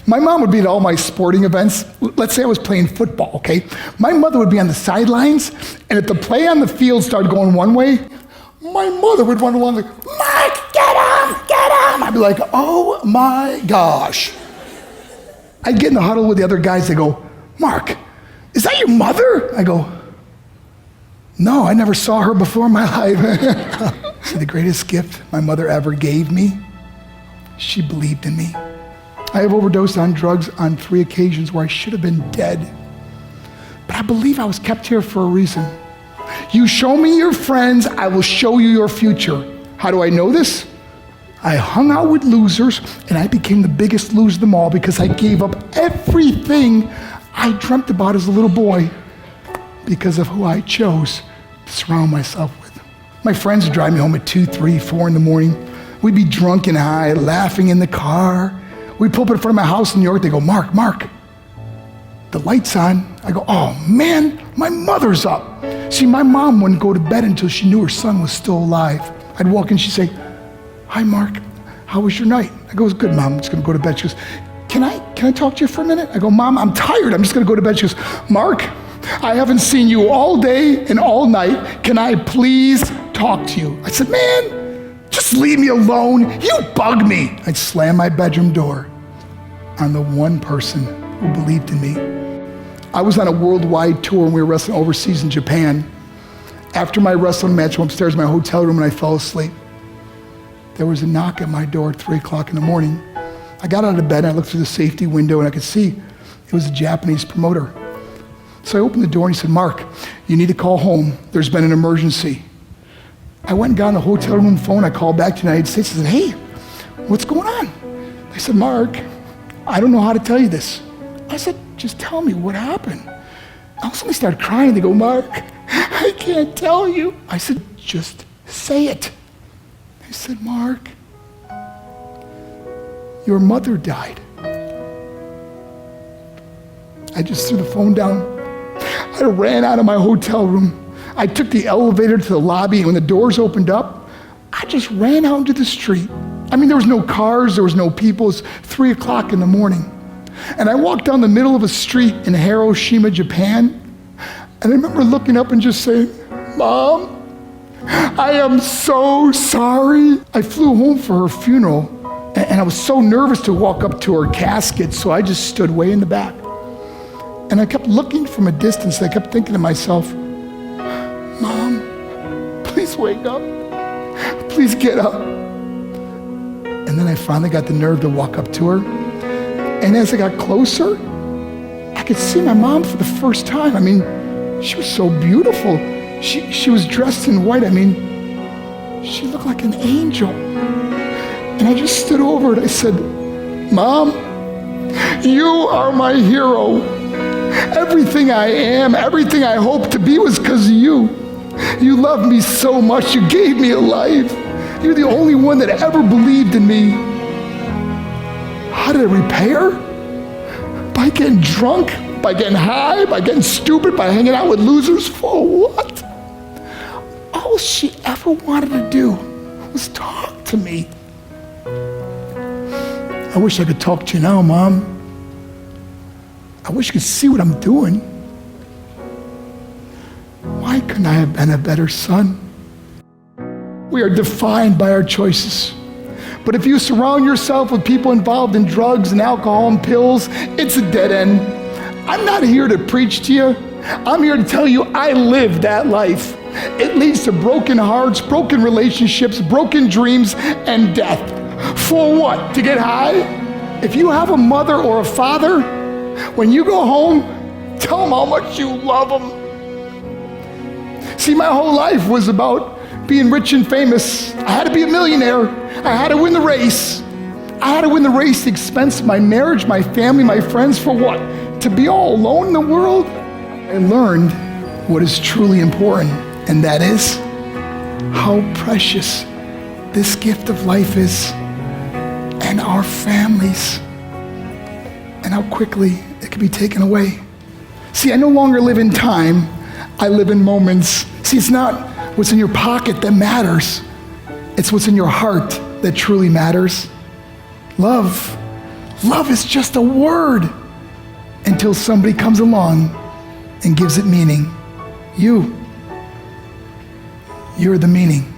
My mom would be at all my sporting events. Let's say I was playing football, okay? My mother would be on the sidelines, and if the play on the field started going one way, my mother would run along like, Mark, get him, get him. I'd be like, oh my gosh. I'd get in the huddle with the other guys. They go, Mark, is that your mother? I go, no, I never saw her before in my life. See, the greatest gift my mother ever gave me, she believed in me. I have overdosed on drugs on 3 occasions where I should have been dead. But I believe I was kept here for a reason. You show me your friends, I will show you your future. How do I know this? I hung out with losers, and I became the biggest loser of them all because I gave up everything I dreamt about as a little boy because of who I chose to surround myself with. My friends would drive me home at 2, 3, 4 in the morning. We'd be drunk and high, laughing in the car. We'd pull up in front of my house in New York. They go, Mark, the light's on. I go, oh man, my mother's up. See, my mom wouldn't go to bed until she knew her son was still alive. I'd walk in, she'd say, hi, Mark, how was your night? I go, it was good, Mom, I'm just gonna go to bed. She goes, can I talk to you for a minute? I go, Mom, I'm tired, I'm just gonna go to bed. She goes, Mark, I haven't seen you all day and all night. Can I please talk to you? I said, man, just leave me alone. You bug me. I'd slam my bedroom door on the one person who believed in me. I was on a worldwide tour and we were wrestling overseas in Japan. After my wrestling match, I went upstairs in my hotel room and I fell asleep. There was a knock at my door at 3 o'clock in the morning. I got out of bed and I looked through the safety window and I could see it was a Japanese promoter. So I opened the door and he said, Mark, you need to call home. There's been an emergency. I went and got on the hotel room phone. I called back to the United States. I said, hey, what's going on? They said, Mark, I don't know how to tell you this. I said, just tell me what happened. All of a sudden they started crying. They go, Mark, I can't tell you. I said, just say it. They said, Mark, your mother died. I just threw the phone down. I ran out of my hotel room. I took the elevator to the lobby, and when the doors opened up, I just ran out into the street. I mean, there was no cars, there was no people. It was 3 o'clock in the morning. And I walked down the middle of a street in Hiroshima, Japan, and I remember looking up and just saying, Mom, I am so sorry. I flew home for her funeral, and I was so nervous to walk up to her casket, so I just stood way in the back. And I kept looking from a distance. I kept thinking to myself, Mom, please wake up. Please get up. And then I finally got the nerve to walk up to her. And as I got closer, I could see my mom for the first time. I mean, she was so beautiful. She was dressed in white. I mean, she looked like an angel. And I just stood over and I said, Mom, you are my hero. Everything I am, everything I hope to be was because of you. You loved me so much. You gave me a life. You're the only one that ever believed in me. How did I repay her? By getting drunk, by getting high, by getting stupid, by hanging out with losers. For what? All she ever wanted to do was talk to me. I wish I could talk to you now, Mom. I wish you could see what I'm doing. Why couldn't I have been a better son? We are defined by our choices. But if you surround yourself with people involved in drugs and alcohol and pills, it's a dead end. I'm not here to preach to you. I'm here to tell you I lived that life. It leads to broken hearts, broken relationships, broken dreams, and death. For what? To get high? If you have a mother or a father, when you go home, tell them how much you love them. See, my whole life was about being rich and famous. I had to be a millionaire. I had to win the race. I had to win the race at the expense of my marriage, my family, my friends. For what? To be all alone in the world? I learned what is truly important, and that is how precious this gift of life is, and our families, and how quickly it can be taken away. See, I no longer live in time, I live in moments. See, it's not what's in your pocket that matters. It's what's in your heart that truly matters. Love Love is just a word until somebody comes along and gives it meaning. You're the meaning.